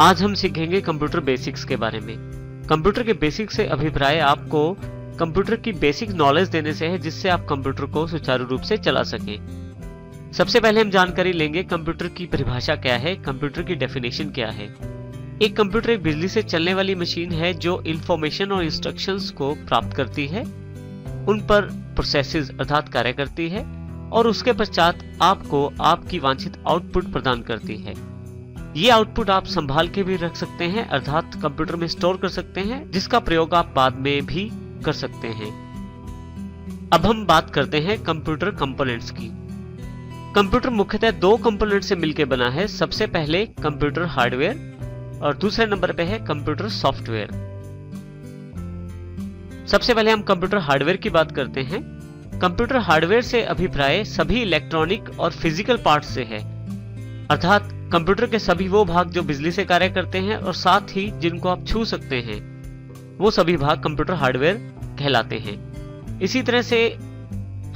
आज हम सीखेंगे कंप्यूटर बेसिक्स के बारे में। कंप्यूटर के बेसिक से अभिप्राय आपको कंप्यूटर की बेसिक नॉलेज देने से है, जिससे आप कंप्यूटर को सुचारू रूप से चला सकें। सबसे पहले हम जानकारी लेंगे कंप्यूटर की परिभाषा क्या है, कंप्यूटर की डेफिनेशन क्या है। एक कंप्यूटर एक बिजली से चलने वाली मशीन है जो इंफॉर्मेशन और इंस्ट्रक्शंस को प्राप्त करती है, उन पर प्रोसेसेस अर्थात कार्य करती है और उसके पश्चात आपको आपकी वांछित आउटपुट प्रदान करती है। ये आउटपुट आप संभाल के भी रख सकते हैं अर्थात कंप्यूटर में स्टोर कर सकते हैं, जिसका प्रयोग आप बाद में भी कर सकते हैं। अब हम बात करते हैं कंप्यूटर कंपोनेंट्स की। कंप्यूटर मुख्यतः दो कंपोनेंट से मिलकर बना है। सबसे पहले कंप्यूटर हार्डवेयर और दूसरे नंबर पे है कंप्यूटर सॉफ्टवेयर। सबसे पहले हम कंप्यूटर हार्डवेयर की बात करते हैं। कंप्यूटर हार्डवेयर से अभिप्राय सभी इलेक्ट्रॉनिक और फिजिकल पार्ट से है, अर्थात कंप्यूटर के सभी वो भाग जो बिजली से कार्य करते हैं और साथ ही जिनको आप छू सकते हैं, वो सभी भाग कंप्यूटर हार्डवेयर कहलाते हैं। इसी तरह से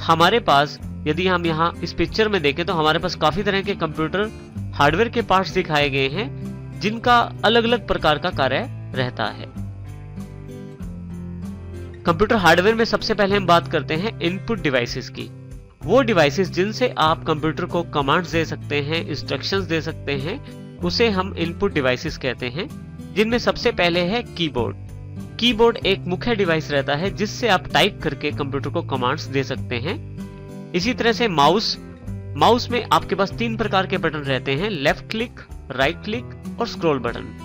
हमारे पास, यदि हम यहाँ इस पिक्चर में देखें तो हमारे पास काफी तरह के कंप्यूटर हार्डवेयर के पार्ट्स दिखाए गए हैं, जिनका अलग अलग प्रकार का कार्य रहता है। कंप्यूटर हार्डवेयर में सबसे पहले हम बात करते हैं इनपुट डिवाइसेस की। वो डिवाइसेस जिनसे आप कंप्यूटर को कमांड्स दे सकते हैं, इंस्ट्रक्शंस दे सकते हैं, उसे हम इनपुट डिवाइसेस कहते हैं, जिनमें सबसे पहले है कीबोर्ड। कीबोर्ड एक मुख्य डिवाइस रहता है जिससे आप टाइप करके कंप्यूटर को कमांड्स दे सकते हैं। इसी तरह से माउस में आपके पास तीन प्रकार के बटन रहते हैं, लेफ्ट क्लिक, राइट क्लिक और स्क्रॉल बटन।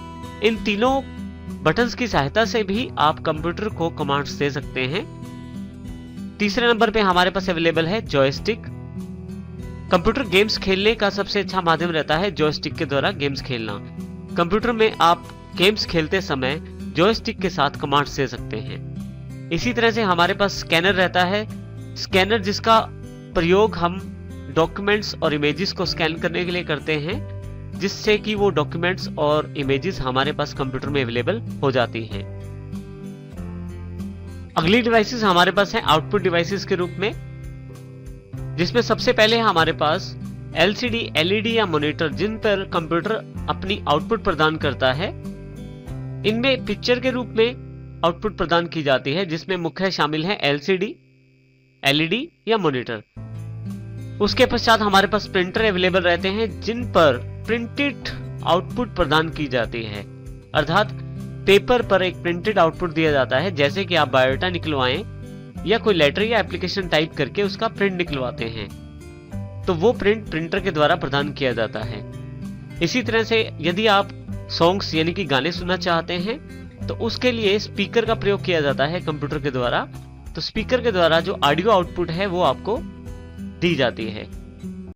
इन तीनों बटन्स की सहायता से भी आप कंप्यूटर को कमांड्स दे सकते हैं। तीसरे नंबर पे हमारे पास अवेलेबल है जॉयस्टिक। कंप्यूटर गेम्स खेलने का सबसे अच्छा माध्यम रहता है जॉयस्टिक के द्वारा गेम्स खेलना। कंप्यूटर में आप गेम्स खेलते समय जॉयस्टिक के साथ कमांड्स दे सकते हैं। इसी तरह से हमारे पास स्कैनर रहता है। स्कैनर जिसका प्रयोग हम डॉक्यूमेंट्स और इमेजेस को स्कैन करने के लिए करते हैं, जिससे कि वो डॉक्यूमेंट्स और इमेजेस हमारे पास कंप्यूटर में अवेलेबल हो जाती हैं। अगली डिवाइसेस हमारे पास है आउटपुट डिवाइसेस के रूप में, जिसमें सबसे पहले हमारे पास एलसीडी, एलईडी या मॉनिटर, जिन पर कंप्यूटर अपनी आउटपुट प्रदान करता है। इनमें पिक्चर के रूप में आउटपुट प्रदान की जाती है, जिसमें मुख्य शामिल है एलसीडी, एलईडी या मॉनिटर। उसके पश्चात हमारे पास प्रिंटर अवेलेबल रहते हैं, जिन पर प्रिंटेड आउटपुट प्रदान की जाती है, अर्थात पेपर पर एक प्रिंटेड आउटपुट दिया जाता है। जैसे कि आप बायोडाटा निकलवाएं या कोई लेटर या एप्लीकेशन टाइप करके उसका प्रिंट निकलवाते हैं, तो वो प्रिंट प्रिंटर के द्वारा प्रदान किया जाता है। इसी तरह से यदि आप सॉन्ग्स यानी कि गाने सुनना चाहते हैं, तो उसके लिए स्पीकर का प्रयोग किया जाता है कंप्यूटर के द्वारा। तो स्पीकर के द्वारा जो ऑडियो आउटपुट है वो आपको दी जाती है।